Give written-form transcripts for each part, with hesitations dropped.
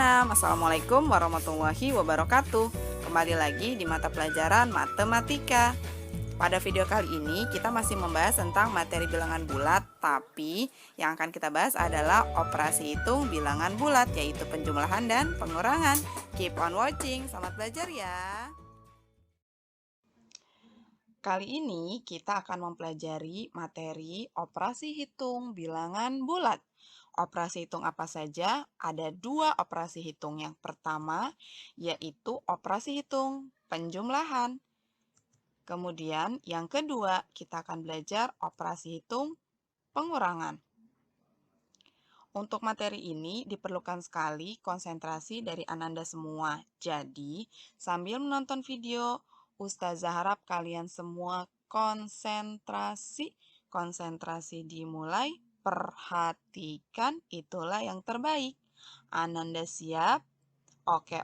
6. Assalamualaikum warahmatullahi wabarakatuh. Kembali lagi di mata pelajaran matematika. Pada video kali ini kita masih membahas tentang materi bilangan bulat, tapi yang akan kita bahas adalah operasi hitung bilangan bulat, yaitu penjumlahan dan pengurangan. Keep on watching, selamat belajar ya. Kali ini kita akan mempelajari materi operasi hitung bilangan bulat. Operasi hitung apa saja? Ada dua operasi hitung. Yang pertama yaitu operasi hitung penjumlahan. Kemudian yang kedua kita akan belajar operasi hitung pengurangan. Untuk materi ini diperlukan sekali konsentrasi dari Ananda semua. Jadi sambil menonton video, Ustazah harap kalian semua konsentrasi. Konsentrasi dimulai, perhatikan, itulah yang terbaik. Ananda siap? Oke,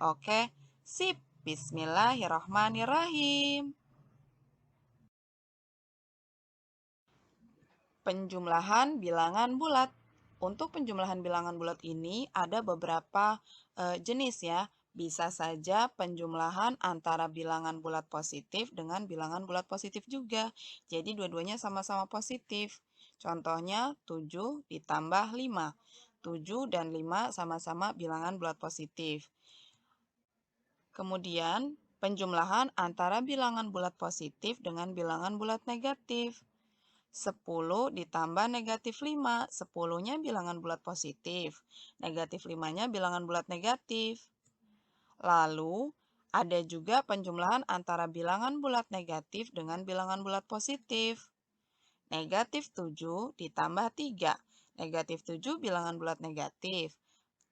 sip. Bismillahirrahmanirrahim. Penjumlahan bilangan bulat. Untuk penjumlahan bilangan bulat ini ada beberapa jenis ya. Bisa saja penjumlahan antara bilangan bulat positif dengan bilangan bulat positif juga. Jadi dua-duanya sama-sama positif. Contohnya 7 ditambah 5. 7 dan 5 sama-sama bilangan bulat positif. Kemudian penjumlahan antara bilangan bulat positif dengan bilangan bulat negatif. 10 ditambah negatif 5. 10-nya bilangan bulat positif. Negatif 5-nya bilangan bulat negatif. Lalu, ada juga penjumlahan antara bilangan bulat negatif dengan bilangan bulat positif. Negatif 7 ditambah 3. Negatif 7 bilangan bulat negatif.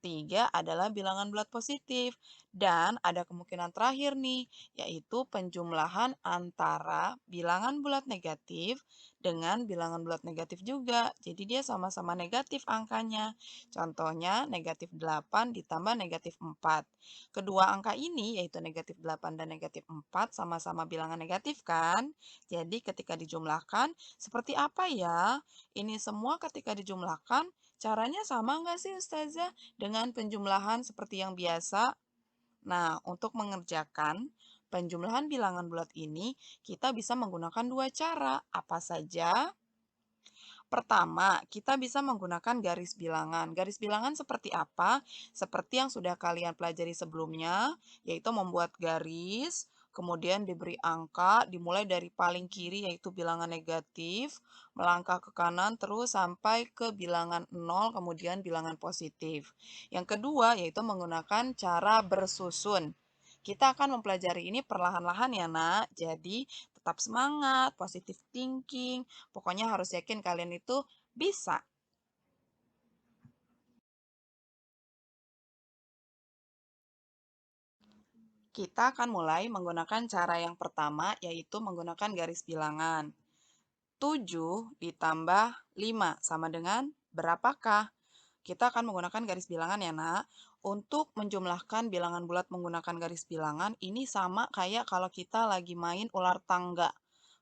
3 adalah bilangan bulat positif. Dan ada kemungkinan terakhir nih, yaitu penjumlahan antara bilangan bulat negatif dengan bilangan bulat negatif juga. Jadi dia sama-sama negatif angkanya. Contohnya negatif 8 ditambah negatif 4. Kedua angka ini, yaitu negatif 8 dan negatif 4, sama-sama bilangan negatif kan? Jadi ketika dijumlahkan, seperti apa ya? Ini semua ketika dijumlahkan, caranya sama nggak sih Ustazah dengan penjumlahan seperti yang biasa? Nah, untuk mengerjakan penjumlahan bilangan bulat ini, kita bisa menggunakan dua cara. Apa saja? Pertama, kita bisa menggunakan garis bilangan. Garis bilangan seperti apa? Seperti yang sudah kalian pelajari sebelumnya, yaitu membuat garis, kemudian diberi angka, dimulai dari paling kiri yaitu bilangan negatif, melangkah ke kanan terus sampai ke bilangan 0, kemudian bilangan positif. Yang kedua yaitu menggunakan cara bersusun. Kita akan mempelajari ini perlahan-lahan ya nak, jadi tetap semangat, positive thinking, pokoknya harus yakin kalian itu bisa. Kita akan mulai menggunakan cara yang pertama, yaitu menggunakan garis bilangan. 7 ditambah 5 sama dengan berapakah? Kita akan menggunakan garis bilangan ya, nak. Untuk menjumlahkan bilangan bulat menggunakan garis bilangan, ini sama kayak kalau kita lagi main ular tangga.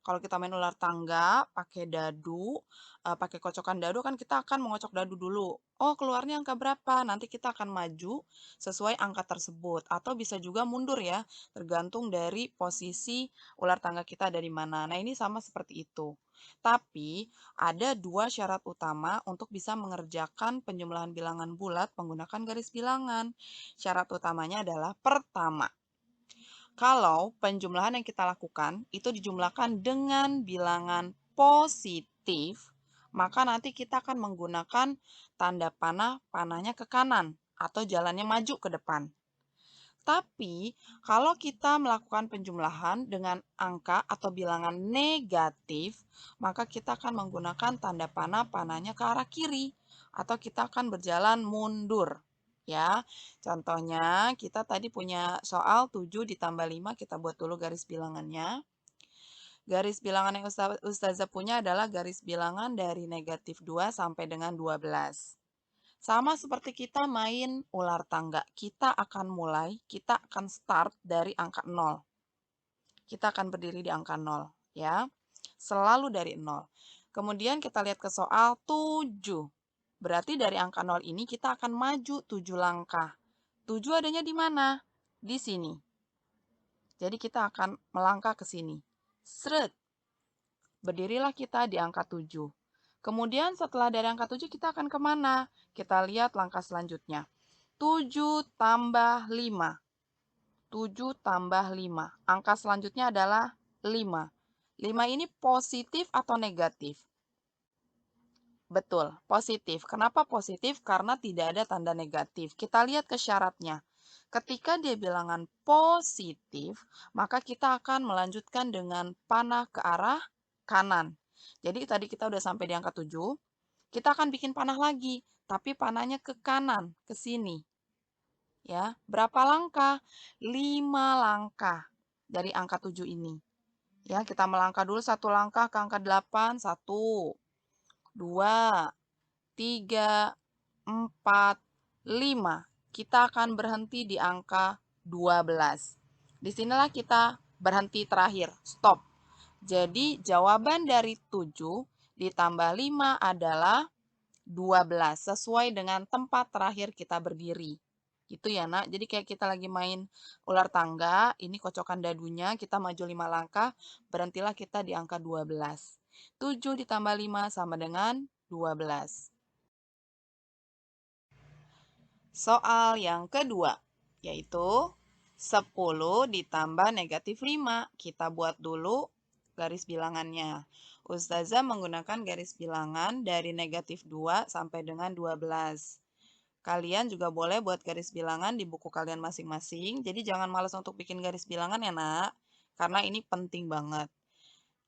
Kalau kita main ular tangga, pakai dadu, pakai kocokan dadu kan kita akan mengocok dadu dulu. Oh, keluarnya angka berapa? Nanti kita akan maju sesuai angka tersebut. Atau bisa juga mundur ya, tergantung dari posisi ular tangga kita dari mana. Nah, ini sama seperti itu. Tapi, ada dua syarat utama untuk bisa mengerjakan penjumlahan bilangan bulat menggunakan garis bilangan. Syarat utamanya adalah pertama, kalau penjumlahan yang kita lakukan itu dijumlahkan dengan bilangan positif, maka nanti kita akan menggunakan tanda panah, panahnya ke kanan atau jalannya maju ke depan. Tapi, kalau kita melakukan penjumlahan dengan angka atau bilangan negatif, maka kita akan menggunakan tanda panah, panahnya ke arah kiri, atau kita akan berjalan mundur. Ya, contohnya kita tadi punya soal 7 ditambah 5, kita buat dulu garis bilangannya. Garis bilangan yang Ustazah punya adalah garis bilangan dari negatif 2 sampai dengan 12. Sama seperti kita main ular tangga, kita akan start dari angka 0. Kita akan berdiri di angka 0, ya. Selalu dari 0. Kemudian kita lihat ke soal 7. Berarti dari angka 0 ini kita akan maju 7 langkah. 7 adanya di mana? Di sini. Jadi kita akan melangkah ke sini. Seret. Berdirilah kita di angka 7. Kemudian setelah dari angka 7 kita akan kemana? Kita lihat langkah selanjutnya. 7 tambah 5. 7 tambah 5. Angka selanjutnya adalah 5. 5 ini positif atau negatif? Betul, positif. Kenapa positif? Karena tidak ada tanda negatif. Kita lihat ke syaratnya. Ketika dia bilangan positif, maka kita akan melanjutkan dengan panah ke arah kanan. Jadi tadi kita udah sampai di angka 7, kita akan bikin panah lagi, tapi panahnya ke kanan, ke sini. Ya, berapa langkah? 5 langkah dari angka 7 ini. Ya, kita melangkah dulu satu langkah ke angka 8, 1, 2, 3, 4, 5. Kita akan berhenti di angka 12. Disinilah kita berhenti terakhir, stop. Jadi jawaban dari 7 ditambah 5 adalah 12, sesuai dengan tempat terakhir kita berdiri. Gitu ya, Nak. Jadi kayak kita lagi main ular tangga, ini kocokan dadunya, kita maju 5 langkah, berhentilah kita di angka 12. 7 ditambah 5 sama dengan 12. Soal yang kedua, yaitu 10 ditambah negatif 5. Kita buat dulu garis bilangannya. Ustazah menggunakan garis bilangan dari negatif 2 sampai dengan 12. Kalian juga boleh buat garis bilangan di buku kalian masing-masing. Jadi jangan malas untuk bikin garis bilangan ya, Nak. Karena ini penting banget.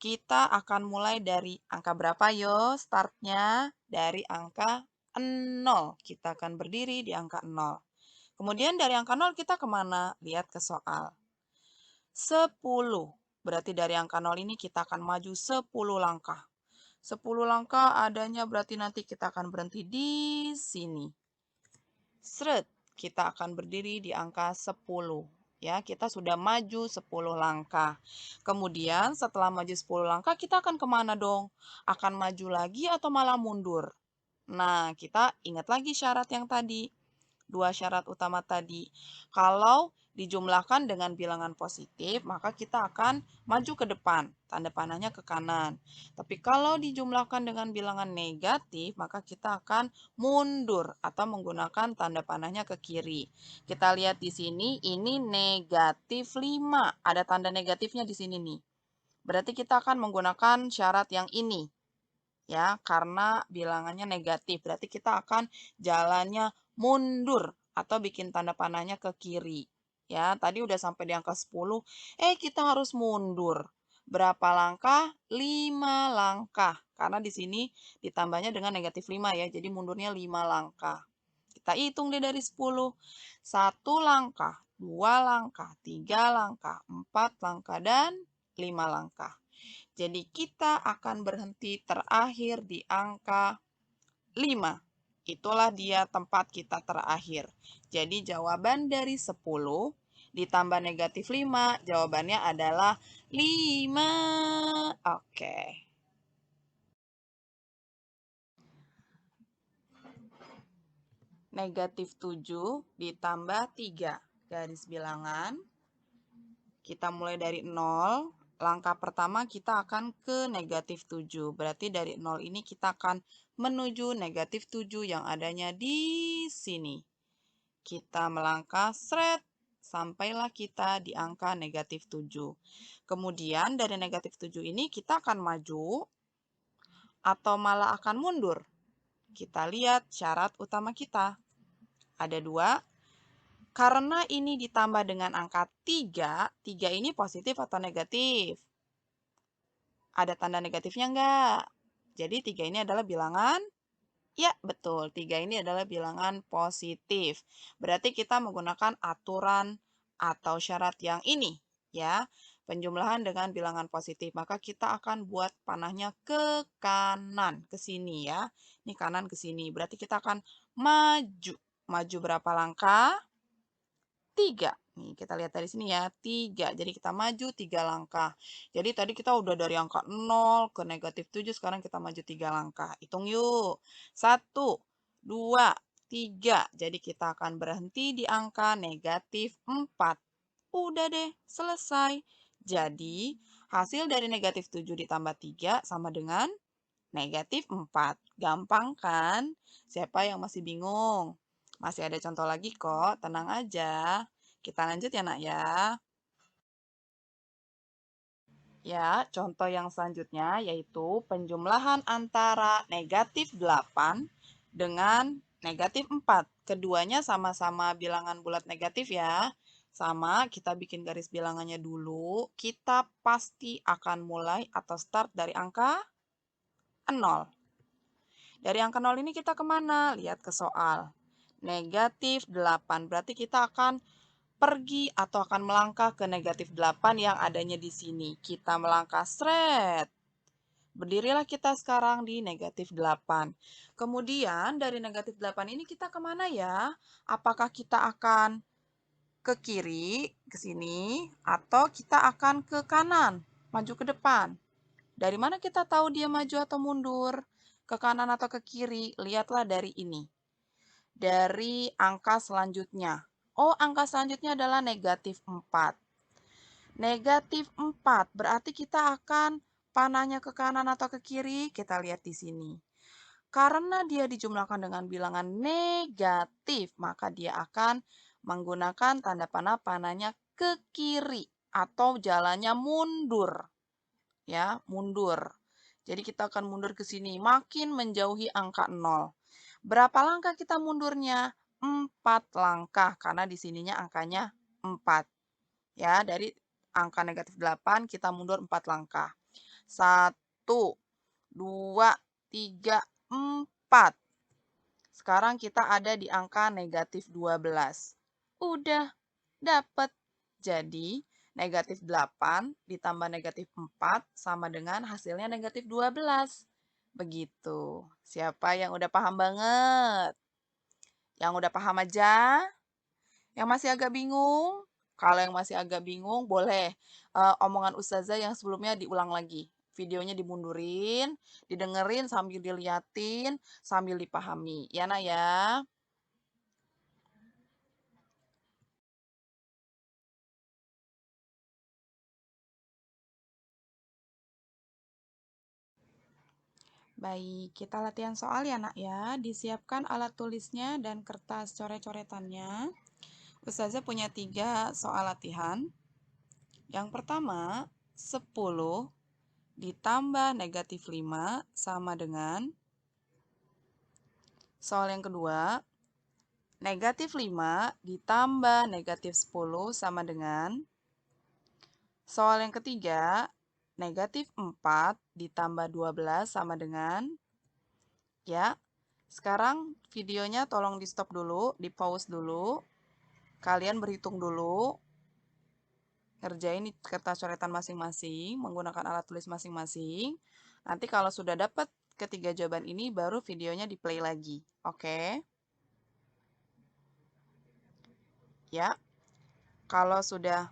Kita akan mulai dari angka berapa yo? Startnya dari angka 0. Kita akan berdiri di angka 0. Kemudian dari angka 0 kita kemana? Lihat ke soal. 10. Berarti dari angka 0 ini kita akan maju 10 langkah. 10 langkah adanya berarti nanti kita akan berhenti di sini. Seret, kita akan berdiri di angka 10. Ya, kita sudah maju 10 langkah. Kemudian setelah maju 10 langkah, kita akan kemana dong? Akan maju lagi atau malah mundur? Nah, kita ingat lagi syarat yang tadi. Dua syarat utama tadi. Kalau dijumlahkan dengan bilangan positif, maka kita akan maju ke depan. Tanda panahnya ke kanan. Tapi kalau dijumlahkan dengan bilangan negatif, maka kita akan mundur atau menggunakan tanda panahnya ke kiri. Kita lihat di sini, ini negatif 5. Ada tanda negatifnya di sini nih. Berarti kita akan menggunakan syarat yang ini. Ya, karena bilangannya negatif. Berarti kita akan jalannya mundur atau bikin tanda panahnya ke kiri. Ya, tadi udah sampai di angka 10, kita harus mundur. Berapa langkah? 5 langkah. Karena di sini ditambahnya dengan negatif 5 ya, jadi mundurnya 5 langkah. Kita hitung deh dari 10. 1 langkah, 2 langkah, 3 langkah, 4 langkah, dan 5 langkah. Jadi kita akan berhenti terakhir di angka 5. Itulah dia tempat kita terakhir. Jadi jawaban dari 10 ditambah negatif 5, jawabannya adalah 5. Oke. Negatif 7 ditambah 3. Garis bilangan. Kita mulai dari 0. Langkah pertama kita akan ke negatif 7. Berarti dari 0 ini kita akan menuju negatif 7 yang adanya di sini. Kita melangkah seret, sampailah kita di angka negatif 7. Kemudian dari negatif 7 ini kita akan maju atau malah akan mundur. Kita lihat syarat utama kita. Ada dua. Karena ini ditambah dengan angka 3, 3 ini positif atau negatif? Ada tanda negatifnya enggak? Jadi 3 ini adalah bilangan? Ya, betul. 3 ini adalah bilangan positif. Berarti kita menggunakan aturan atau syarat yang ini. Ya, penjumlahan dengan bilangan positif. Maka kita akan buat panahnya ke kanan, ke sini ya. Ini kanan ke sini. Berarti kita akan maju. Maju berapa langkah? 3. Nih, kita lihat dari sini ya, 3. Jadi kita maju 3 langkah. Jadi tadi kita udah dari angka 0 ke negatif 7, sekarang kita maju 3 langkah. Hitung yuk. 1, 2, 3. Jadi kita akan berhenti di angka negatif 4. Udah deh, selesai. Jadi, hasil dari negatif 7 ditambah 3 sama dengan negatif 4. Gampang kan? Siapa yang masih bingung? Masih ada contoh lagi kok, tenang aja. Kita lanjut ya nak ya. Ya, contoh yang selanjutnya yaitu penjumlahan antara negatif 8 dengan negatif 4. Keduanya sama-sama bilangan bulat negatif ya. Sama, kita bikin garis bilangannya dulu. Kita pasti akan mulai atau start dari angka 0. Dari angka 0 ini kita kemana? Lihat ke soal. Negatif 8, berarti kita akan pergi atau akan melangkah ke negatif 8 yang adanya di sini. Kita melangkah seret. Berdirilah kita sekarang di negatif 8. Kemudian dari negatif 8 ini kita kemana ya? Apakah kita akan ke kiri, ke sini, atau kita akan ke kanan, maju ke depan? Dari mana kita tahu dia maju atau mundur? Ke kanan atau ke kiri? Lihatlah dari ini. Dari angka selanjutnya. Oh, angka selanjutnya adalah negatif 4. Negatif 4, berarti kita akan panahnya ke kanan atau ke kiri? Kita lihat di sini. Karena dia dijumlahkan dengan bilangan negatif, maka dia akan menggunakan tanda panah panahnya ke kiri atau jalannya mundur. Ya, mundur. Jadi kita akan mundur ke sini, makin menjauhi angka 0. Berapa langkah kita mundurnya? 4 langkah, karena di sininya angkanya 4. Ya, dari angka negatif 8 kita mundur 4 langkah. 1, 2, 3, 4. Sekarang kita ada di angka negatif 12. Udah, dapat. Jadi, negatif 8 ditambah negatif 4 sama dengan hasilnya negatif 12. Begitu. Siapa yang udah paham banget? Yang udah paham aja? Yang masih agak bingung? Kalau yang masih agak bingung, boleh omongan Ustazah yang sebelumnya diulang lagi. Videonya dimundurin, didengerin sambil diliatin, sambil dipahami. Ya, Nak ya? Baik, kita latihan soal ya, Nak ya. Disiapkan alat tulisnya dan kertas coret-coretannya. Ustazah punya 3 soal latihan. Yang pertama, 10 ditambah negatif 5 sama dengan. Soal yang kedua, negatif 5 ditambah negatif 10 sama dengan. Soal yang ketiga, negatif 4 ditambah 12 sama dengan. Ya, sekarang videonya tolong di stop dulu, di pause dulu. Kalian berhitung dulu. Ngerjain di kertas coretan masing-masing, menggunakan alat tulis masing-masing. Nanti kalau sudah dapat ketiga jawaban ini, baru videonya di play lagi. Oke? Ya, kalau sudah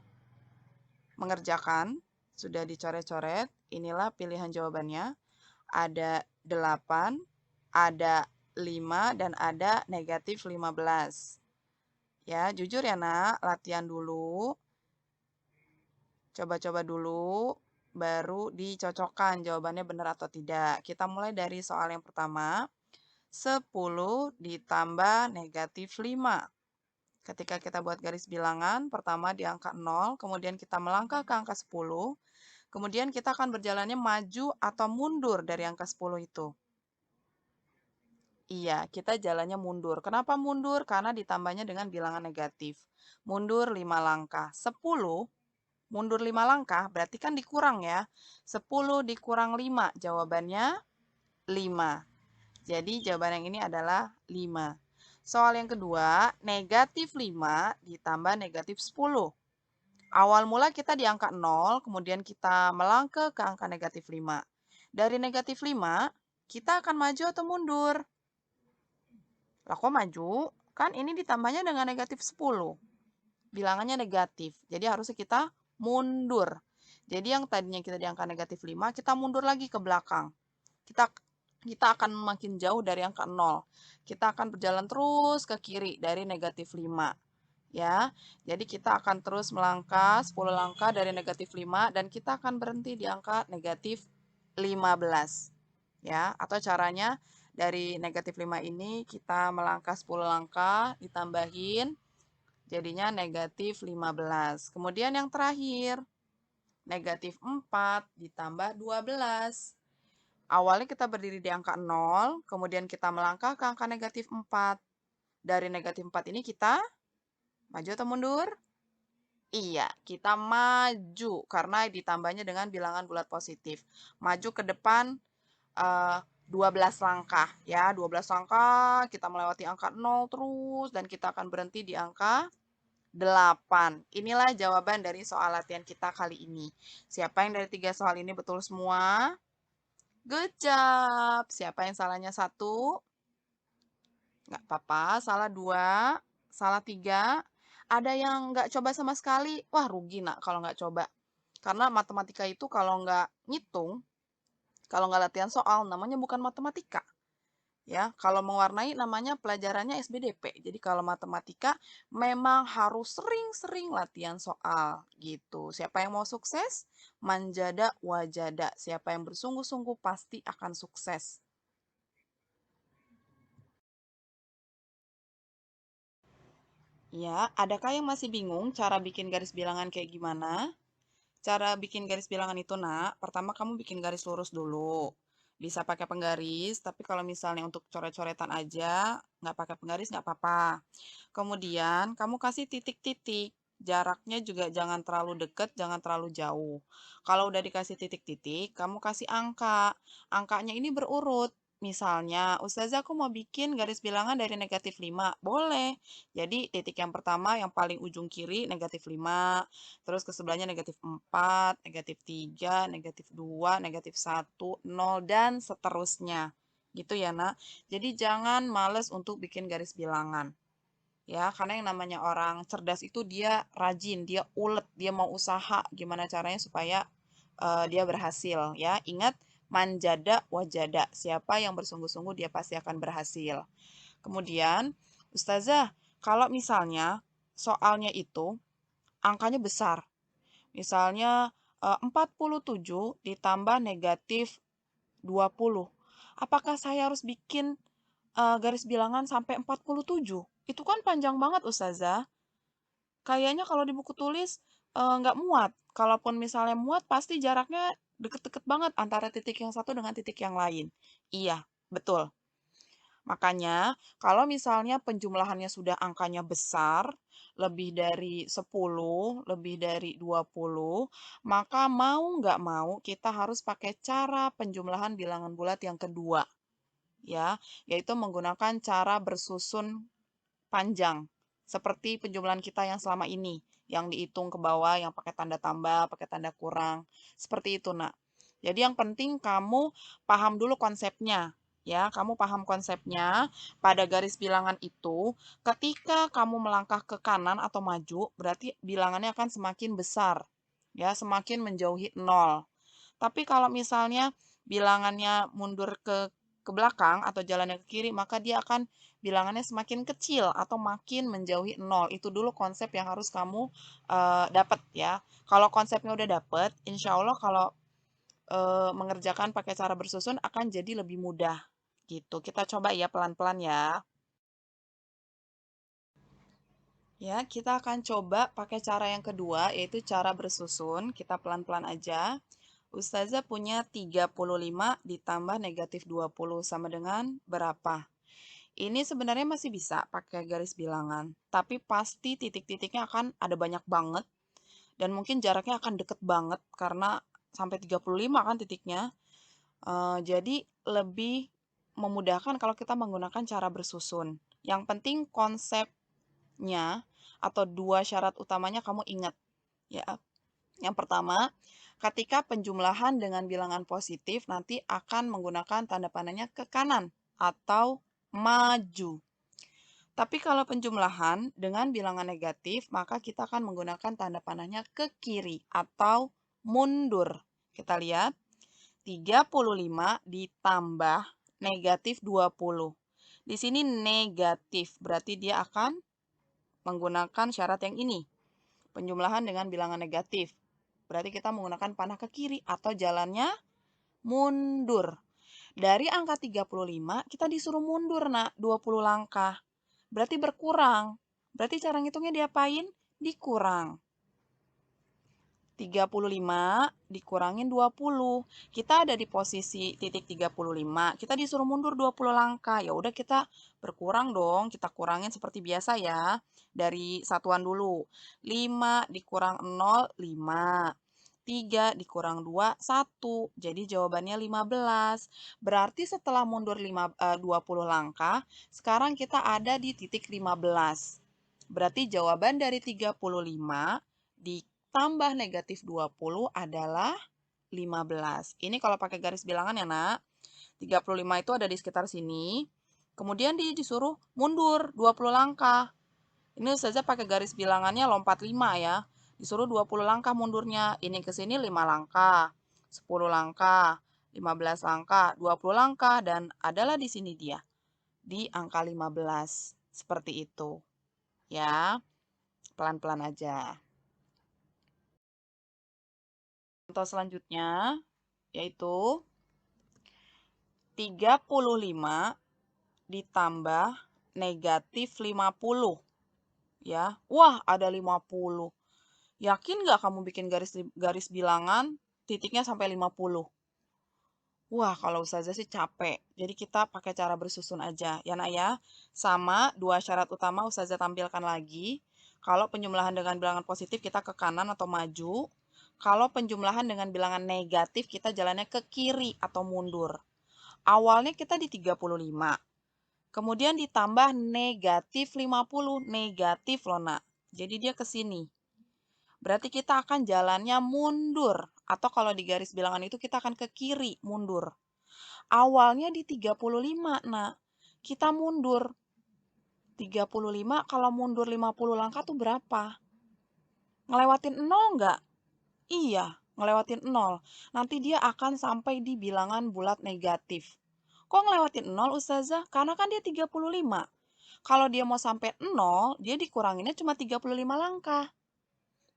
mengerjakan, sudah dicoret-coret, inilah pilihan jawabannya. Ada 8, ada 5, dan ada negatif 15. Ya, jujur ya nak, latihan dulu. Coba-coba dulu, baru dicocokkan jawabannya benar atau tidak. Kita mulai dari soal yang pertama. 10 ditambah negatif 5. Ketika kita buat garis bilangan, pertama di angka 0, kemudian kita melangkah ke angka 10, kemudian kita akan berjalannya maju atau mundur dari angka 10 itu. Iya, kita jalannya mundur. Kenapa mundur? Karena ditambahnya dengan bilangan negatif. Mundur 5 langkah. 10, mundur 5 langkah, berarti kan dikurang ya. 10 dikurang 5, jawabannya 5. Jadi jawaban yang ini adalah 5. Soal yang kedua, negatif 5 ditambah negatif 10. Awal mula kita di angka 0, kemudian kita melangkah ke angka negatif 5. Dari negatif 5, kita akan maju atau mundur? Lah kok maju? Kan ini ditambahnya dengan negatif 10. Bilangannya negatif. Jadi harusnya kita mundur. Jadi yang tadinya kita di angka negatif 5, kita mundur lagi ke belakang. Kita kita akan makin jauh dari angka 0. Kita akan berjalan terus ke kiri dari negatif 5. Ya, jadi kita akan terus melangkah 10 langkah dari negatif 5 dan kita akan berhenti di angka negatif 15. Ya, atau caranya dari negatif 5 ini kita melangkah 10 langkah ditambahin jadinya negatif 15. Kemudian yang terakhir, negatif 4 ditambah 12. Awalnya kita berdiri di angka 0, kemudian kita melangkah ke angka negatif 4. Dari negatif 4 ini kita maju atau mundur? Iya, kita maju karena ditambahnya dengan bilangan bulat positif. Maju ke depan 12 langkah ya, 12 langkah kita melewati angka 0 terus dan kita akan berhenti di angka 8. Inilah jawaban dari soal latihan kita kali ini. Siapa yang dari 3 soal ini betul semua? Good job. Siapa yang salahnya 1? Nggak apa-apa. Salah 2, salah 3. Ada yang nggak coba sama sekali? Wah, rugi nak kalau nggak coba. Karena matematika itu kalau nggak ngitung, kalau nggak latihan soal, namanya bukan matematika. Ya, kalau mewarnai namanya pelajarannya SBDP. Jadi kalau matematika memang harus sering-sering latihan soal gitu. Siapa yang mau sukses? Manjada wajada. Siapa yang bersungguh-sungguh pasti akan sukses. Ya, adakah yang masih bingung cara bikin garis bilangan kayak gimana? Cara bikin garis bilangan itu, nak, pertama kamu bikin garis lurus dulu. Bisa pakai penggaris, tapi kalau misalnya untuk coret-coretan aja, nggak pakai penggaris nggak apa-apa. Kemudian, kamu kasih titik-titik. Jaraknya juga jangan terlalu dekat, jangan terlalu jauh. Kalau udah dikasih titik-titik, kamu kasih angka. Angkanya ini berurut. Misalnya, Ustazah aku mau bikin garis bilangan dari negatif 5. Boleh. Jadi, titik yang pertama yang paling ujung kiri negatif 5. Terus ke sebelahnya negatif 4, negatif 3, negatif 2, negatif 1, 0, dan seterusnya. Gitu ya, nak. Jadi, jangan males untuk bikin garis bilangan. Ya, karena yang namanya orang cerdas itu dia rajin, dia ulet, dia mau usaha gimana caranya supaya dia berhasil ya. Ingat manjada wajada. Siapa yang bersungguh-sungguh dia pasti akan berhasil. Kemudian, Ustazah, kalau misalnya soalnya itu angkanya besar. Misalnya 47 ditambah negatif 20. Apakah saya harus bikin garis bilangan sampai 47? Itu kan panjang banget, Ustazah. Kayaknya kalau di buku tulis nggak muat. Kalaupun misalnya muat, pasti jaraknya deket-deket banget antara titik yang satu dengan titik yang lain. Iya, betul. Makanya, kalau misalnya penjumlahannya sudah angkanya besar, lebih dari 10, lebih dari 20, maka mau nggak mau kita harus pakai cara penjumlahan bilangan bulat yang kedua, ya, yaitu menggunakan cara bersusun panjang, seperti penjumlahan kita yang selama ini, yang dihitung ke bawah, yang pakai tanda tambah, pakai tanda kurang, seperti itu, nak. Jadi yang penting kamu paham dulu konsepnya, ya, kamu paham konsepnya. Pada garis bilangan itu, ketika kamu melangkah ke kanan atau maju, berarti bilangannya akan semakin besar, ya, semakin menjauhi 0. Tapi kalau misalnya bilangannya mundur ke belakang atau jalannya ke kiri, maka dia akan bilangannya semakin kecil atau makin menjauhi 0. Itu dulu konsep yang harus kamu dapat ya. Kalau konsepnya udah dapat, insya Allah kalau mengerjakan pakai cara bersusun akan jadi lebih mudah gitu. Kita coba ya pelan-pelan ya. Ya, kita akan coba pakai cara yang kedua, yaitu cara bersusun. Kita pelan-pelan aja. Ustazah punya 35 ditambah negatif 20 sama dengan berapa? Ini sebenarnya masih bisa pakai garis bilangan, tapi pasti titik-titiknya akan ada banyak banget dan mungkin jaraknya akan deket banget karena sampai 35 kan titiknya. Jadi lebih memudahkan kalau kita menggunakan cara bersusun. Yang penting konsepnya atau dua syarat utamanya kamu ingat ya. Yang pertama, ketika penjumlahan dengan bilangan positif nanti akan menggunakan tanda panahnya ke kanan atau maju. Tapi kalau penjumlahan dengan bilangan negatif, maka kita akan menggunakan tanda panahnya ke kiri atau mundur. Kita lihat, 35 ditambah negatif 20. Di sini negatif, berarti dia akan menggunakan syarat yang ini. Penjumlahan dengan bilangan negatif. Berarti kita menggunakan panah ke kiri atau jalannya mundur. Dari angka 35, kita disuruh mundur, nak, 20 langkah. Berarti berkurang. Berarti cara ngitungnya diapain? Dikurang. 35 dikurangin 20. Kita ada di posisi titik 35. Kita disuruh mundur 20 langkah. Ya udah kita berkurang dong. Kita kurangin seperti biasa ya. Dari satuan dulu. 5 dikurang 0, 5. 3 dikurang 2, 1. Jadi jawabannya 15. Berarti setelah mundur 20 langkah, sekarang kita ada di titik 15. Berarti jawaban dari 35 ditambah negatif 20 adalah 15. Ini kalau pakai garis bilangan ya, nak. 35 itu ada di sekitar sini. Kemudian disuruh mundur 20 langkah. Ini saja pakai garis bilangannya lompat 5 ya. Disuruh 20 langkah mundurnya. Ini ke sini 5 langkah, 10 langkah, 15 langkah, 20 langkah, dan adalah di sini dia. Di angka 15. Seperti itu. Ya, pelan-pelan aja. Contoh selanjutnya yaitu 35 ditambah negatif 50. Ya, wah ada 50. Yakin nggak kamu bikin garis bilangan titiknya sampai 50? Wah, kalau Ustazah sih capek. Jadi kita pakai cara bersusun aja. Ya, nak ya. Sama dua syarat utama Ustazah tampilkan lagi. Kalau penjumlahan dengan bilangan positif kita ke kanan atau maju. Kalau penjumlahan dengan bilangan negatif kita jalannya ke kiri atau mundur. Awalnya kita di 35. Kemudian ditambah negatif 50. Negatif loh, nak. Jadi dia ke sini. Berarti kita akan jalannya mundur. Atau kalau di garis bilangan itu kita akan ke kiri, mundur. Awalnya di 35, nah. Kita mundur. 35 kalau mundur 50 langkah tuh berapa? Ngelewatin 0 nggak? Iya, ngelewatin 0. Nanti dia akan sampai di bilangan bulat negatif. Kok ngelewatin 0, Ustazah? Karena kan dia 35. Kalau dia mau sampai 0, dia dikuranginnya cuma 35 langkah.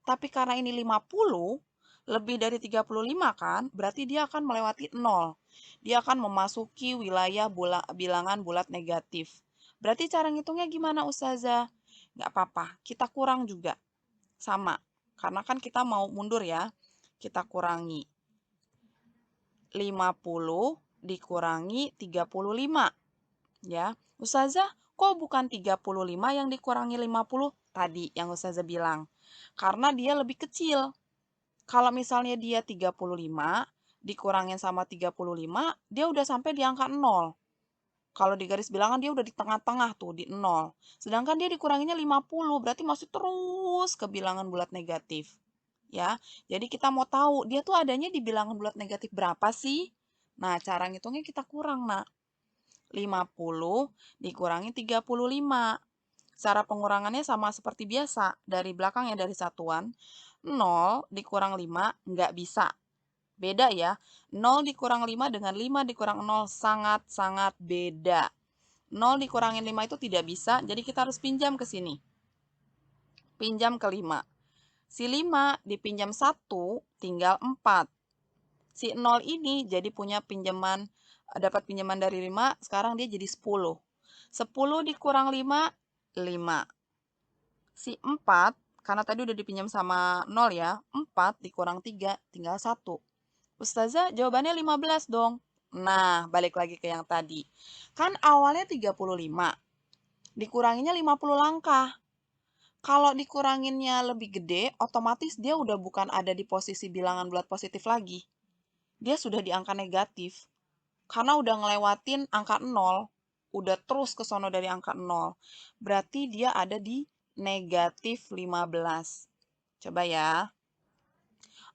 Tapi karena ini 50, lebih dari 35 kan, berarti dia akan melewati 0. Dia akan memasuki wilayah bilangan bulat negatif. Berarti cara ngitungnya gimana, Ustazah? Nggak apa-apa, kita kurang juga. Sama, karena kan kita mau mundur ya. Kita kurangi 50 dikurangi 35. Ya, Ustazah, kok bukan 35 yang dikurangi 50? Tadi yang Ustazah bilang. Karena dia lebih kecil. Kalau misalnya dia 35, dikurangin sama 35, dia udah sampai di angka 0. Kalau di garis bilangan dia udah di tengah-tengah tuh, di 0. Sedangkan dia dikuranginnya 50, berarti masih terus ke bilangan bulat negatif. Ya, jadi kita mau tahu, dia tuh adanya di bilangan bulat negatif berapa sih? Nah, cara ngitungnya kita kurang, nak. 50 dikurangi 35. Cara pengurangannya sama seperti biasa. Dari belakang ya, dari satuan. 0 dikurang 5 nggak bisa. Beda ya. 0 dikurang 5 dengan 5 dikurang 0 sangat-sangat beda. 0 dikurangin 5 itu tidak bisa, jadi kita harus pinjam ke sini. Pinjam ke 5. Si 5 dipinjam 1, tinggal 4. Si 0 ini jadi punya pinjaman, dapat pinjaman dari 5, sekarang dia jadi 10. 10 dikurang 5, 5. Si 4, karena tadi udah dipinjam sama 0 ya, 4 dikurang 3, tinggal 1. Ustazah, jawabannya 15 dong. Nah, balik lagi ke yang tadi. Kan awalnya 35, dikuranginnya 50 langkah. Kalau dikuranginnya lebih gede, otomatis dia udah bukan ada di posisi bilangan bulat positif lagi. Dia sudah di angka negatif. Karena udah ngelewatin angka 0, udah terus ke sono dari angka 0. Berarti dia ada di negatif 15. Coba ya.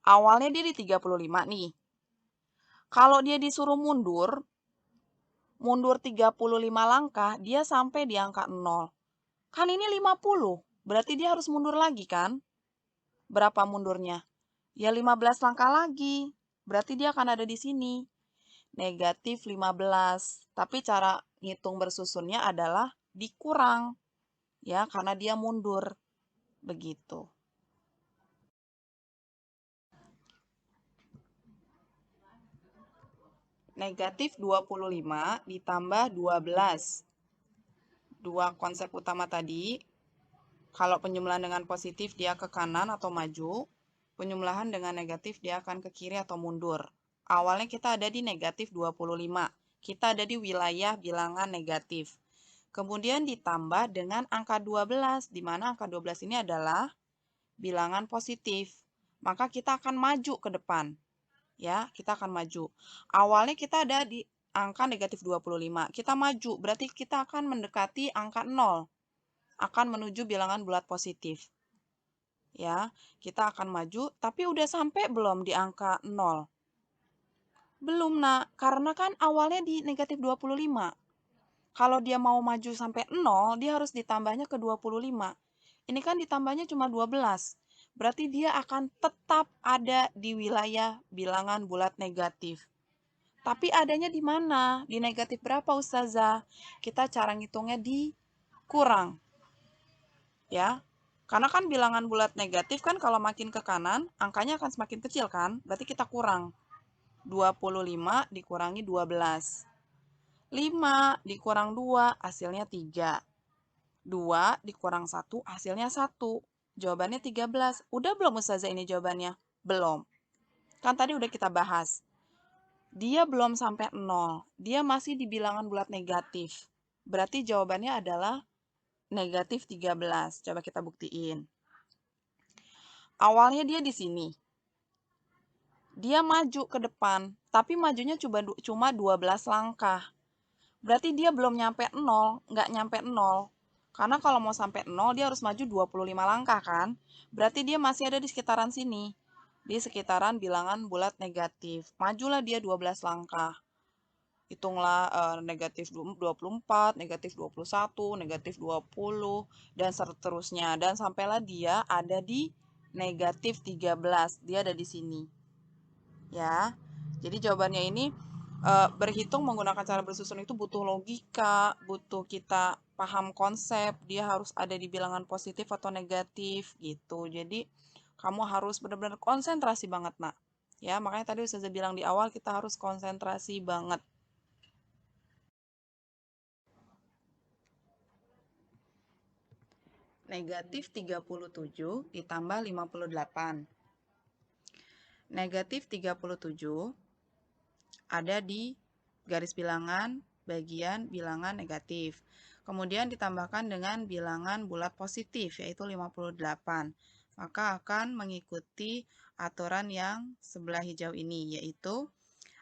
Awalnya dia di 35 nih. Kalau dia disuruh mundur 35 langkah, dia sampai di angka 0. Kan ini 50, berarti dia harus mundur lagi kan? Berapa mundurnya? Ya 15 langkah lagi, berarti dia akan ada di sini. negatif 15. Tapi cara ngitung bersusunnya adalah dikurang, ya, karena dia mundur. Begitu. Negatif 25 ditambah 12. Dua konsep utama tadi, kalau penjumlahan dengan positif dia ke kanan atau maju, penjumlahan dengan negatif dia akan ke kiri atau mundur. Awalnya kita ada di negatif 25. Kita ada di wilayah bilangan negatif. Kemudian ditambah dengan angka 12, di mana angka 12 ini adalah bilangan positif. Maka kita akan maju ke depan. Ya, kita akan maju. Awalnya kita ada di angka negatif 25. Kita maju, berarti kita akan mendekati angka 0. Akan menuju bilangan bulat positif. Ya, kita akan maju, tapi udah sampai belum di angka 0? Belum, nak. Karena kan awalnya di negatif 25. Kalau dia mau maju sampai 0, dia harus ditambahnya ke 25. Ini kan ditambahnya cuma 12. Berarti dia akan tetap ada di wilayah bilangan bulat negatif. Tapi adanya di mana? Di negatif berapa, Ustazah? Kita cara ngitungnya di kurang. Ya, karena kan bilangan bulat negatif kan kalau makin ke kanan, angkanya akan semakin kecil kan? Berarti kita kurang. 25 dikurangi 12. 5 dikurang 2, hasilnya 3. 2 dikurang 1, hasilnya 1. Jawabannya 13. Udah belum, Ustazah, ini jawabannya? Belum. Kan tadi udah kita bahas. Dia belum sampai 0. Dia masih di bilangan bulat negatif. Berarti jawabannya adalah negatif 13. Coba kita buktiin. Awalnya dia di sini. Dia maju ke depan, tapi majunya cuma 12 langkah. Berarti dia belum nyampe 0, nggak nyampe 0. Karena kalau mau sampai 0, dia harus maju 25 langkah kan? Berarti dia masih ada di sekitaran sini. Di sekitaran bilangan bulat negatif. Majulah dia 12 langkah. Hitunglah negatif 24, negatif 21, negatif 20, dan seterusnya. Dan sampailah dia ada di negatif 13. Dia ada di sini. Ya, jadi jawabannya ini berhitung menggunakan cara bersusun itu butuh logika, butuh kita paham konsep, dia harus ada di bilangan positif atau negatif gitu. Jadi kamu harus benar-benar konsentrasi banget, nak. Ya, makanya tadi Ustazah bilang di awal kita harus konsentrasi banget. Negatif 37 ditambah 58. Negatif 37 ada di garis bilangan bagian bilangan negatif. Kemudian ditambahkan dengan bilangan bulat positif, yaitu 58. Maka akan mengikuti aturan yang sebelah hijau ini, yaitu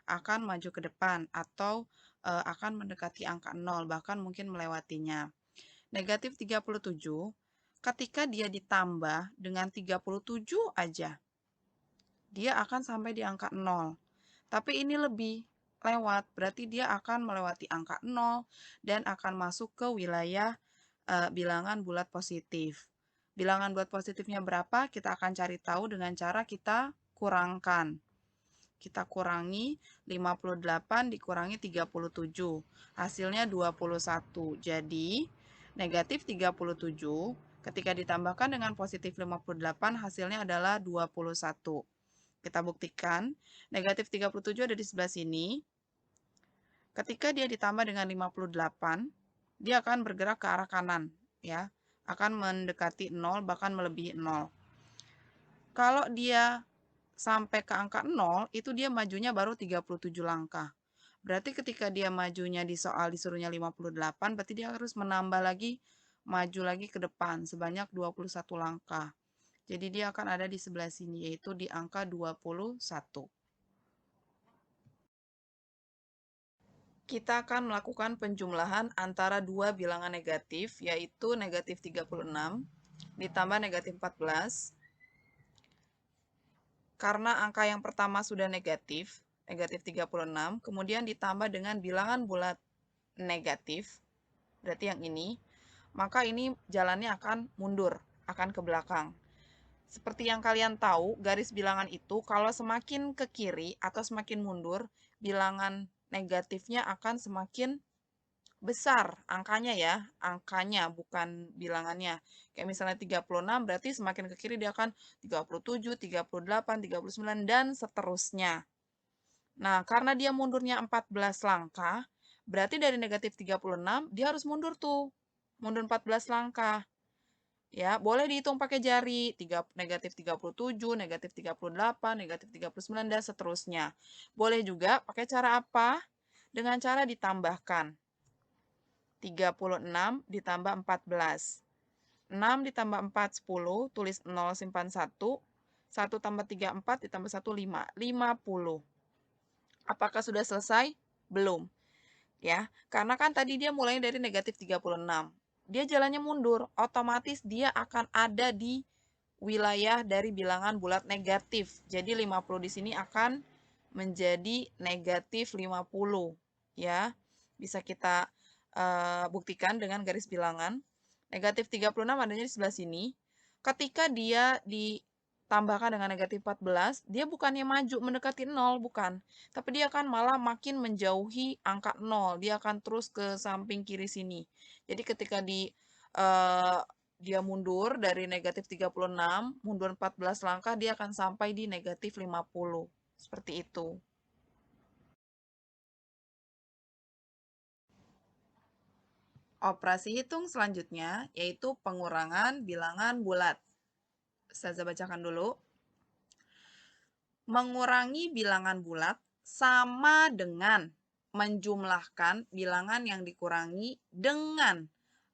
akan maju ke depan atau akan mendekati angka 0, bahkan mungkin melewatinya. Negatif 37, ketika dia ditambah dengan 37 aja, dia akan sampai di angka 0. Tapi ini lebih lewat, berarti dia akan melewati angka 0 dan akan masuk ke wilayah bilangan bulat positif. Bilangan bulat positifnya berapa? Kita akan cari tahu dengan cara kita kurangkan. Kita kurangi 58 dikurangi 37. Hasilnya 21. Jadi, negatif 37 ketika ditambahkan dengan positif 58 hasilnya adalah 21. Kita buktikan, negatif 37 ada di sebelah sini. Ketika dia ditambah dengan 58, dia akan bergerak ke arah kanan, ya. Akan mendekati 0, bahkan melebihi 0. Kalau dia sampai ke angka 0, itu dia majunya baru 37 langkah. Berarti ketika dia majunya di soal disuruhnya 58, berarti dia harus menambah lagi, maju lagi ke depan sebanyak 21 langkah. Jadi dia akan ada di sebelah sini, yaitu di angka 21. Kita akan melakukan penjumlahan antara dua bilangan negatif, yaitu negatif 36 ditambah negatif 14. Karena angka yang pertama sudah negatif, negatif 36, kemudian ditambah dengan bilangan bulat negatif, berarti yang ini, maka ini jalannya akan mundur, akan ke belakang. Seperti yang kalian tahu, garis bilangan itu kalau semakin ke kiri atau semakin mundur, bilangan negatifnya akan semakin besar angkanya ya, angkanya bukan bilangannya. Kayak misalnya 36 berarti semakin ke kiri dia akan 37, 38, 39 dan seterusnya. Nah, karena dia mundurnya 14 langkah, berarti dari negatif 36 dia harus mundur tuh. Mundur 14 langkah. Ya, boleh dihitung pakai jari. Negatif 37, negatif 38, negatif 39 dan seterusnya. Boleh juga pakai cara apa? Dengan cara ditambahkan. 36 ditambah 14. 6 ditambah 4, 10. Tulis 0, simpan 1. 1 tambah 3, 4. Ditambah 1, 5. 50. Apakah sudah selesai? Belum. Ya, karena kan tadi dia mulai dari negatif 36. Dia jalannya mundur. Otomatis dia akan ada di wilayah dari bilangan bulat negatif. Jadi 50 di sini akan menjadi negatif 50. Ya, bisa kita buktikan dengan garis bilangan. Negatif 36 adanya di sebelah sini. Ketika dia ditambahkan dengan negatif 14, dia bukannya maju mendekati 0, bukan. Tapi dia akan malah makin menjauhi angka 0. Dia akan terus ke samping kiri sini. Jadi ketika dia mundur dari negatif 36, mundur 14 langkah, dia akan sampai di negatif 50. Seperti itu. Operasi hitung selanjutnya yaitu pengurangan bilangan bulat. Saya bacakan dulu. Mengurangi bilangan bulat sama dengan menjumlahkan bilangan yang dikurangi dengan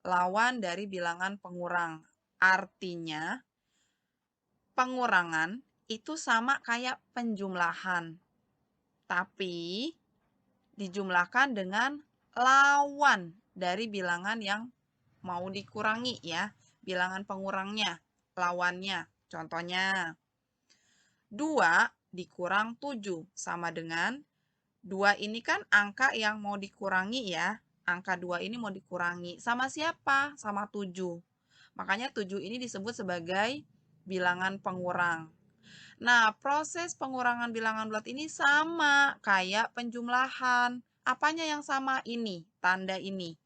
lawan dari bilangan pengurang. Artinya, pengurangan itu sama kayak penjumlahan. Tapi, dijumlahkan dengan lawan dari bilangan yang mau dikurangi ya. Bilangan pengurangnya, lawannya. Contohnya, 2 dikurang 7 sama dengan 2 ini kan angka yang mau dikurangi ya. Angka 2 ini mau dikurangi. Sama siapa? Sama 7. Makanya 7 ini disebut sebagai bilangan pengurang. Nah, proses pengurangan bilangan bulat ini sama kayak penjumlahan. Apanya yang sama? Ini, tanda ini.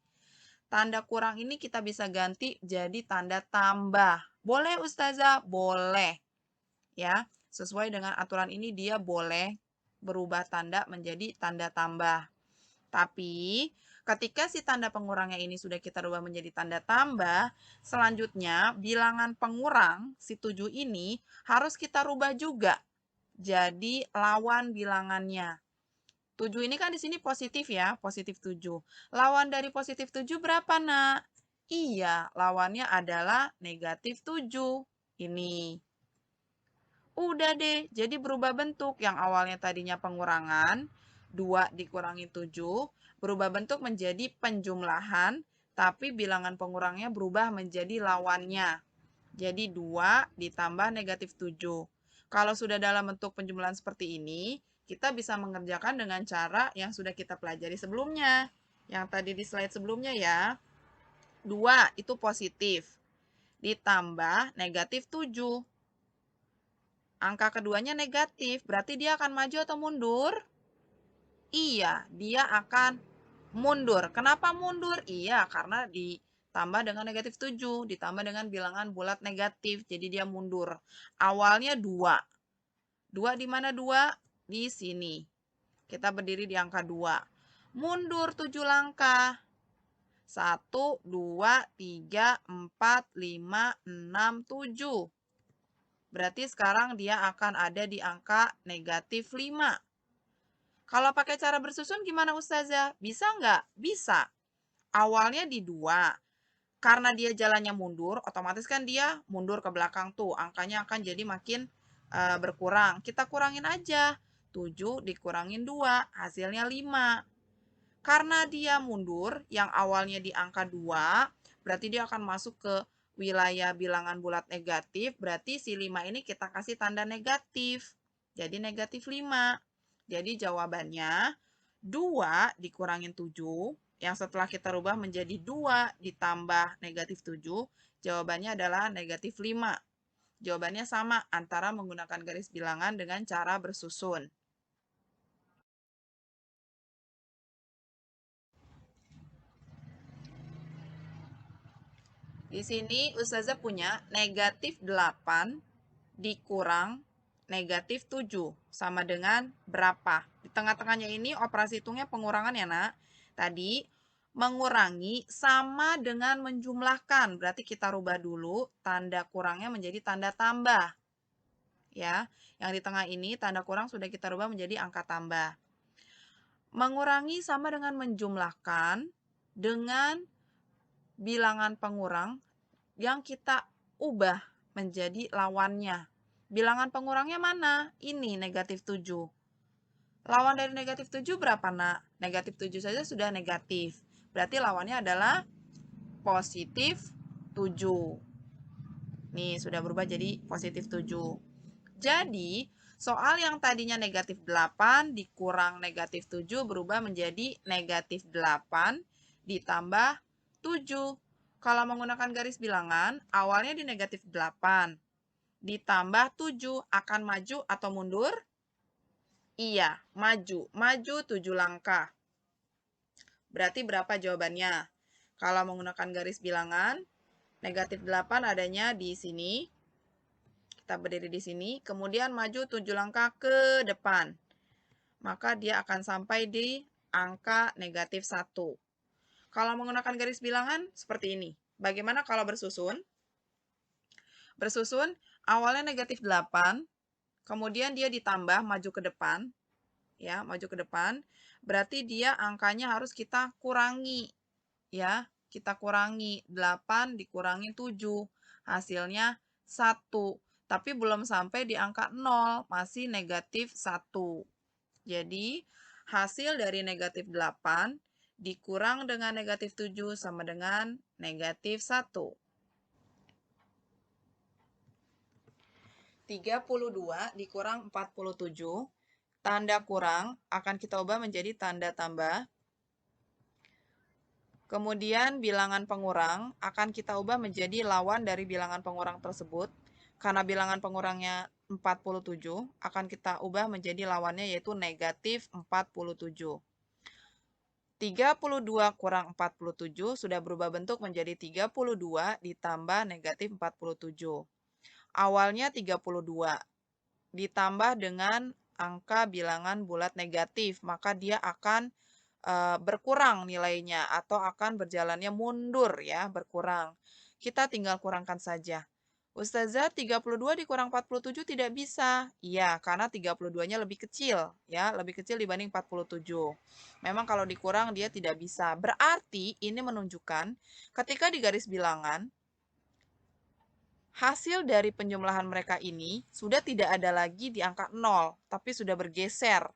Tanda kurang ini kita bisa ganti jadi tanda tambah. Boleh Ustazah? Boleh. Ya, sesuai dengan aturan ini dia boleh berubah tanda menjadi tanda tambah. Tapi ketika si tanda pengurangnya ini sudah kita rubah menjadi tanda tambah, selanjutnya bilangan pengurang si 7 ini harus kita rubah juga jadi lawan bilangannya. 7 ini kan di sini positif ya, positif 7. Lawan dari positif 7 berapa, Nak? Iya, lawannya adalah negatif 7. Ini. Udah deh, jadi berubah bentuk. Yang awalnya tadinya pengurangan, 2 dikurangi 7, berubah bentuk menjadi penjumlahan, tapi bilangan pengurangnya berubah menjadi lawannya. Jadi 2 ditambah negatif 7. Kalau sudah dalam bentuk penjumlahan seperti ini, kita bisa mengerjakan dengan cara yang sudah kita pelajari sebelumnya. Yang tadi di slide sebelumnya ya. 2 itu positif. Ditambah negatif 7. Angka keduanya negatif, berarti dia akan maju atau mundur? Iya, dia akan mundur. Kenapa mundur? Iya, karena ditambah dengan negatif 7, ditambah dengan bilangan bulat negatif, jadi dia mundur. Awalnya 2. 2 di mana 2? Di sini. Kita berdiri di angka 2. Mundur 7 langkah. 1, 2, 3, 4, 5, 6, 7. Berarti sekarang dia akan ada di angka negatif 5. Kalau pakai cara bersusun gimana Ustazah? Bisa nggak? Bisa. Awalnya di 2. Karena dia jalannya mundur, otomatis kan dia mundur ke belakang tuh. Angkanya akan jadi makin berkurang. Kita kurangin aja. 7 dikurangin 2, hasilnya 5. Karena dia mundur, yang awalnya di angka 2, berarti dia akan masuk ke wilayah bilangan bulat negatif, berarti si 5 ini kita kasih tanda negatif. Jadi negatif 5. Jadi jawabannya 2 dikurangin 7, yang setelah kita rubah menjadi 2 ditambah negatif 7, jawabannya adalah negatif 5. Jawabannya sama antara menggunakan garis bilangan dengan cara bersusun. Di sini Ustazah punya negatif 8 dikurang negatif 7 sama dengan berapa? Di tengah-tengahnya ini operasi hitungnya pengurangan ya, Nak. Tadi mengurangi sama dengan menjumlahkan. Berarti kita rubah dulu tanda kurangnya menjadi tanda tambah. Ya, yang di tengah ini tanda kurang sudah kita rubah menjadi angka tambah. Mengurangi sama dengan menjumlahkan dengan bilangan pengurang yang kita ubah menjadi lawannya. Bilangan pengurangnya mana? Ini, negatif 7. Lawan dari negatif 7 berapa, Nak? Negatif 7 saja sudah negatif. Berarti lawannya adalah positif 7. Nih, sudah berubah jadi positif 7. Jadi, soal yang tadinya negatif 8 dikurang negatif 7 berubah menjadi negatif 8 ditambah 7. Kalau menggunakan garis bilangan, awalnya di negatif 8. Ditambah 7 akan maju atau mundur? Iya, maju. Maju 7 langkah. Berarti berapa jawabannya? Kalau menggunakan garis bilangan, negatif 8 adanya di sini. Kita berdiri di sini. Kemudian maju 7 langkah ke depan. Maka dia akan sampai di angka negatif 1. Kalau menggunakan garis bilangan, seperti ini. Bagaimana kalau bersusun? Bersusun, awalnya negatif 8, kemudian dia ditambah maju ke depan, ya, maju ke depan, berarti dia angkanya harus kita kurangi, ya, kita kurangi 8 dikurangi 7, hasilnya 1, tapi belum sampai di angka 0, masih negatif 1. Jadi, hasil dari negatif 8 dikurang dengan negatif 7 sama dengan negatif 1. 32 dikurang 47, tanda kurang akan kita ubah menjadi tanda tambah. Kemudian bilangan pengurang akan kita ubah menjadi lawan dari bilangan pengurang tersebut. Karena bilangan pengurangnya 47, akan kita ubah menjadi lawannya yaitu negatif 47. 32 kurang 47 sudah berubah bentuk menjadi 32 ditambah negatif 47. Awalnya 32. Ditambah dengan angka bilangan bulat negatif, maka dia akan berkurang nilainya atau akan berjalannya mundur ya, berkurang. Kita tinggal kurangkan saja. Ustazah, 32 dikurang 47 tidak bisa. Iya, karena 32-nya lebih kecil ya, lebih kecil dibanding 47. Memang kalau dikurang dia tidak bisa. Berarti ini menunjukkan ketika di garis bilangan hasil dari penjumlahan mereka ini sudah tidak ada lagi di angka 0, tapi sudah bergeser.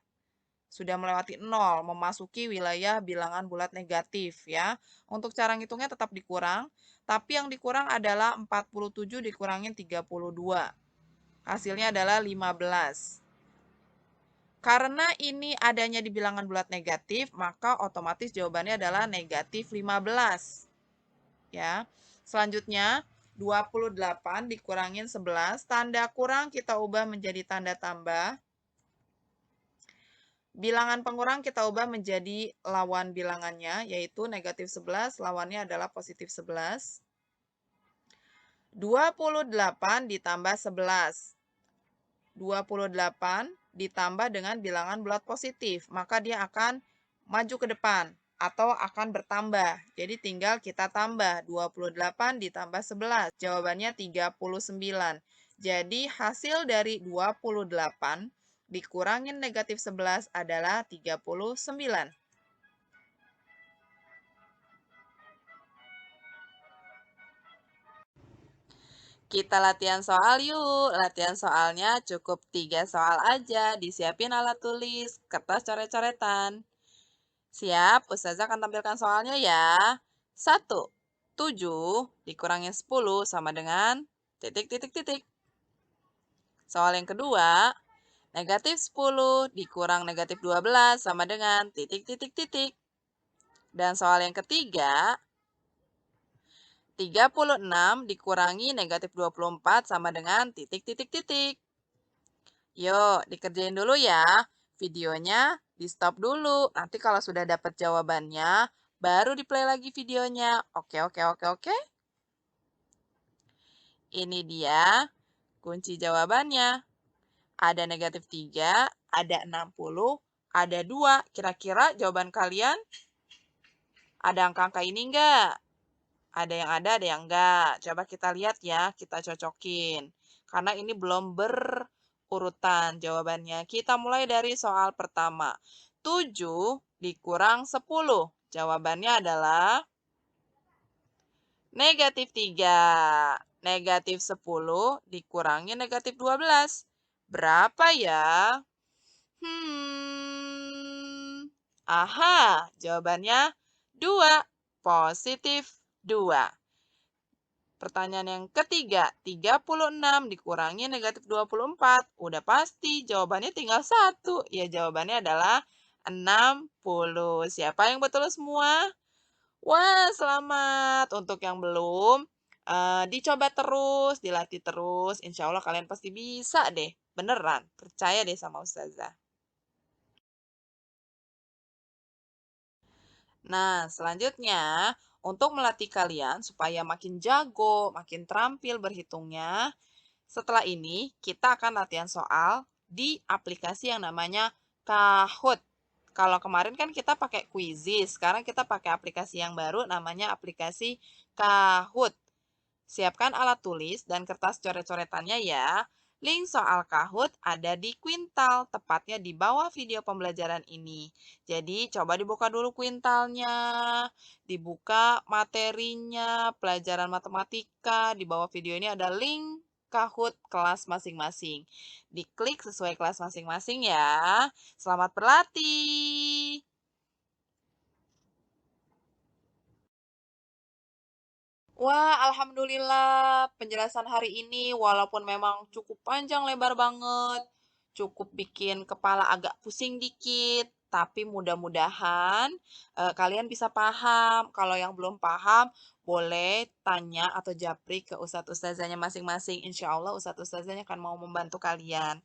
Sudah melewati 0, memasuki wilayah bilangan bulat negatif ya. Untuk cara ngitungnya tetap dikurang, tapi yang dikurang adalah 47 dikurangin 32. Hasilnya adalah 15. Karena ini adanya di bilangan bulat negatif, maka otomatis jawabannya adalah negatif 15. Ya. Selanjutnya, 28 dikurangin 11, tanda kurang kita ubah menjadi tanda tambah. Bilangan pengurang kita ubah menjadi lawan bilangannya, yaitu negatif 11, lawannya adalah positif 11. 28 ditambah 11. 28 ditambah dengan bilangan bulat positif, maka dia akan maju ke depan atau akan bertambah. Jadi tinggal kita tambah 28 ditambah 11. Jawabannya 39. Jadi hasil dari 28 dikurangin negatif 11 adalah 39. Kita latihan soal yuk. Latihan soalnya cukup 3 soal aja. Disiapin alat tulis, kertas coret-coretan. Siap, Ustazah akan tampilkan soalnya ya. 1. 7 dikurangin 10 sama dengan titik, titik, titik. Soal yang kedua, negatif 10 dikurang negatif 12 sama dengan titik, titik, titik. Dan soal yang ketiga, 36 dikurangi negatif 24 sama dengan titik, titik, titik. Yuk, dikerjain dulu ya. Videonya di stop dulu. Nanti kalau sudah dapat jawabannya, baru di play lagi videonya. Oke, oke, oke, oke. Ini dia kunci jawabannya. Ada negatif 3, ada 60, ada 2. Kira-kira jawaban kalian ada angka-angka ini enggak? Ada yang ada yang enggak. Coba kita lihat ya, kita cocokin. Karena ini belum berurutan jawabannya. Kita mulai dari soal pertama. 7 dikurang 10. Jawabannya adalah negatif 3. Negatif 10 dikurangi negatif 12. Berapa ya? Aha, jawabannya 2. Positif 2. Pertanyaan yang ketiga, 36 dikurangi negatif 24. Udah pasti, jawabannya tinggal 1. Ya, jawabannya adalah 60. Siapa yang betul semua? Wah, selamat. Untuk yang belum, dicoba terus, dilatih terus. Insya Allah kalian pasti bisa deh. Beneran, percaya deh sama Ustazah. Nah, selanjutnya, untuk melatih kalian supaya makin jago, makin terampil berhitungnya, setelah ini kita akan latihan soal di aplikasi yang namanya Kahoot. Kalau kemarin kan kita pakai Quizizz, sekarang kita pakai aplikasi yang baru namanya aplikasi Kahoot. Siapkan alat tulis dan kertas coret-coretannya ya. Link soal Kahoot ada di Quintal, tepatnya di bawah video pembelajaran ini. Jadi, coba dibuka dulu Quintalnya, dibuka materinya, pelajaran matematika. Di bawah video ini ada link Kahoot kelas masing-masing. Diklik sesuai kelas masing-masing ya. Selamat berlatih! Wah, alhamdulillah penjelasan hari ini walaupun memang cukup panjang lebar banget, cukup bikin kepala agak pusing dikit, tapi mudah-mudahan kalian bisa paham. Kalau yang belum paham, boleh tanya atau japri ke ustadz ustazahnya masing-masing. Insya Allah ustadz ustazahnya akan mau membantu kalian.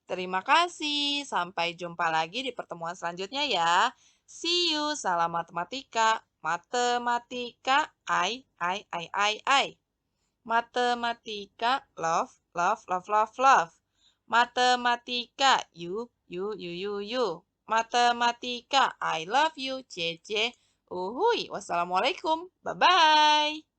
Terima kasih. Sampai jumpa lagi di pertemuan selanjutnya ya. See you. Salam matematika. Matematika. I. Matematika. Love, love, love, love, love. Matematika. You. Matematika. I love you. C. Uhui. Wassalamualaikum. Bye-bye.